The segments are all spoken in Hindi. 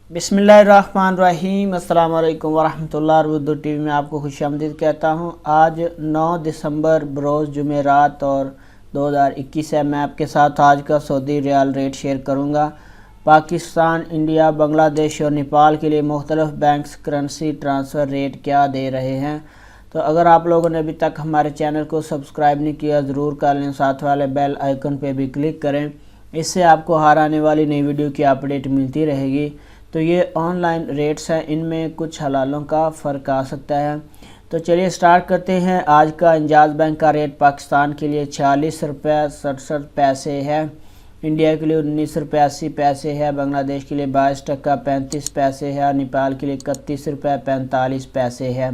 बिस्मिल्लाहिर्रहमानिर्रहीम। अस्सलाम वालेकुम वरहमतुल्लाह। उर्दू टीवी में आपको खुशामदीद कहता हूँ। आज 9 दिसंबर बरोज़ जुमेरात और 2021 है। मैं आपके साथ आज का सऊदी रियाल रेट शेयर करूँगा। पाकिस्तान, इंडिया, बांग्लादेश और नेपाल के लिए मुख्तलिफ बैंक्स करेंसी ट्रांसफ़र रेट क्या दे रहे हैं। तो अगर आप लोगों ने अभी तक हमारे चैनल को सब्सक्राइब नहीं किया ज़रूर कर लें, साथ वाले बेल आइकन पे भी क्लिक करें। इससे आपको हर आने वाली नई वीडियो की अपडेट मिलती रहेगी। तो ये ऑनलाइन रेट्स हैं, इनमें कुछ हलालों का फ़र्क आ सकता है। तो चलिए स्टार्ट करते हैं। आज का enjaz बैंक का रेट पाकिस्तान के लिए 46 रुपये 67 पैसे है, इंडिया के लिए 19 रुपये 80 पैसे है, बांग्लादेश के लिए 22 टका 35 पैसे है, नेपाल के लिए 31 रुपये 45 पैसे है।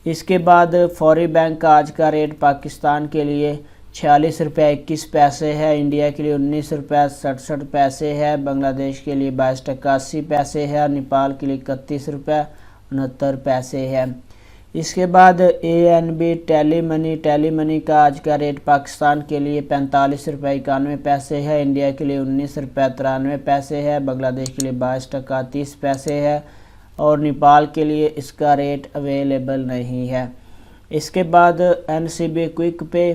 इसके बाद फौरी बैंक का आज का रेट पाकिस्तान के लिए 46 रुपये 21 पैसे है, इंडिया के लिए 19 रुपये 67 पैसे है, बांग्लादेश के लिए 22 टका 80 पैसे है, नेपाल के लिए 31 रुपये 69 पैसे है। इसके बाद ANB टेलीमनी का आज का रेट पाकिस्तान के लिए 45 रुपये 91 पैसे है, इंडिया के लिए 19 रुपये 93 पैसे है, बांग्लादेश के लिए 22 टका 30 पैसे है और नेपाल के लिए इसका रेट अवेलेबल नहीं है। इसके बाद NCB क्विक पे,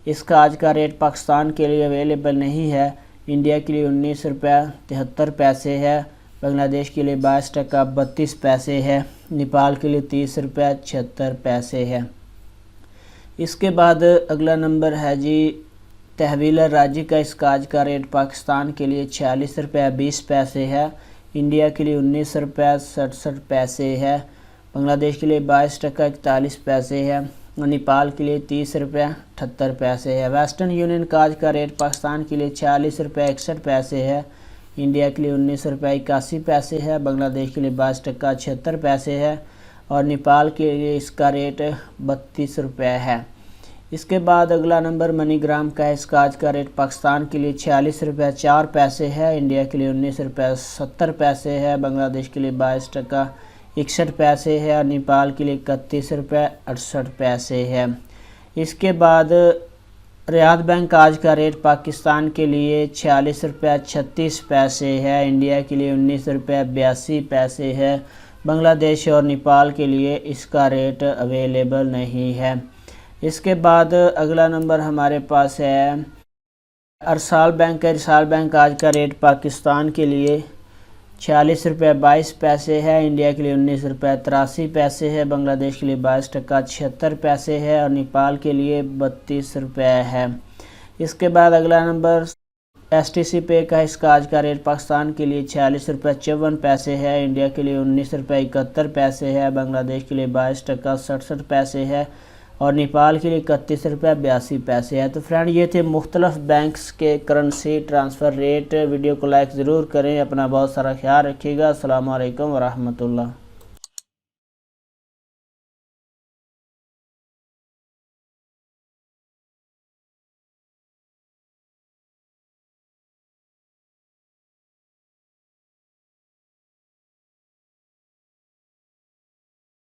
इसका आज का रेट पाकिस्तान के लिए अवेलेबल नहीं है, इंडिया के लिए 19 रुपये 73 पैसे है, बांग्लादेश के लिए 22 टका 32 पैसे है, नेपाल के लिए 30 रुपये 76 पैसे है। इसके बाद अगला नंबर है जी tahweel alrajhi का। इसका आज का रेट पाकिस्तान के लिए 46 रुपये 20 पैसे है, इंडिया के लिए 19 रुपये 67 पैसे है, बांग्लादेश के लिए 22 टका 41 पैसे है और नेपाल के लिए 30 रुपये 78 पैसे है। वेस्टर्न यूनियन का आज का रेट पाकिस्तान के लिए 46 रुपये 61 पैसे है, इंडिया के लिए 19 रुपये 81 पैसे है, बांग्लादेश के लिए 22 टका 76 पैसे है और नेपाल के लिए इसका रेट 32 रुपये है। इसके बाद अगला नंबर मनीग्राम का है। इसका आज का रेट पाकिस्तान के लिए 46 रुपये 4 पैसे है, इंडिया के लिए 19 रुपये 70 पैसे है, बांग्लादेश के लिए 22 टका 61 पैसे है और नेपाल के लिए 31 रुपये 68 पैसे है। इसके बाद रियाद बैंक आज का रेट पाकिस्तान के लिए 46 रुपये 36 पैसे है, इंडिया के लिए 19 रुपये 82 पैसे है, बांग्लादेश और नेपाल के लिए इसका रेट अवेलेबल नहीं है। इसके बाद अगला नंबर हमारे पास है एरसाल बैंक है। एरसाल बैंक आज का रेट पाकिस्तान के लिए 46 रुपये 22 पैसे है, इंडिया के लिए 19 रुपये 83 पैसे है, बांग्लादेश के लिए 22 टका 76 पैसे है और नेपाल के लिए 32 रुपये है। इसके बाद अगला नंबर STC पे का। इसका आज का रेट पाकिस्तान के लिए 46 रुपये 54 पैसे है, इंडिया के लिए 19 रुपये 71 पैसे है, बांग्लादेश के लिए 22 टका 67 पैसे है और नेपाल के लिए 31 रुपये 82 पैसे है। तो फ्रेंड, ये थे मुख्तलिफ बैंक्स के करेंसी ट्रांसफ़र रेट। वीडियो को लाइक ज़रूर करें। अपना बहुत सारा ख्याल रखिएगा। अस्सलाम वालेकुम वरहमतुल्लाह।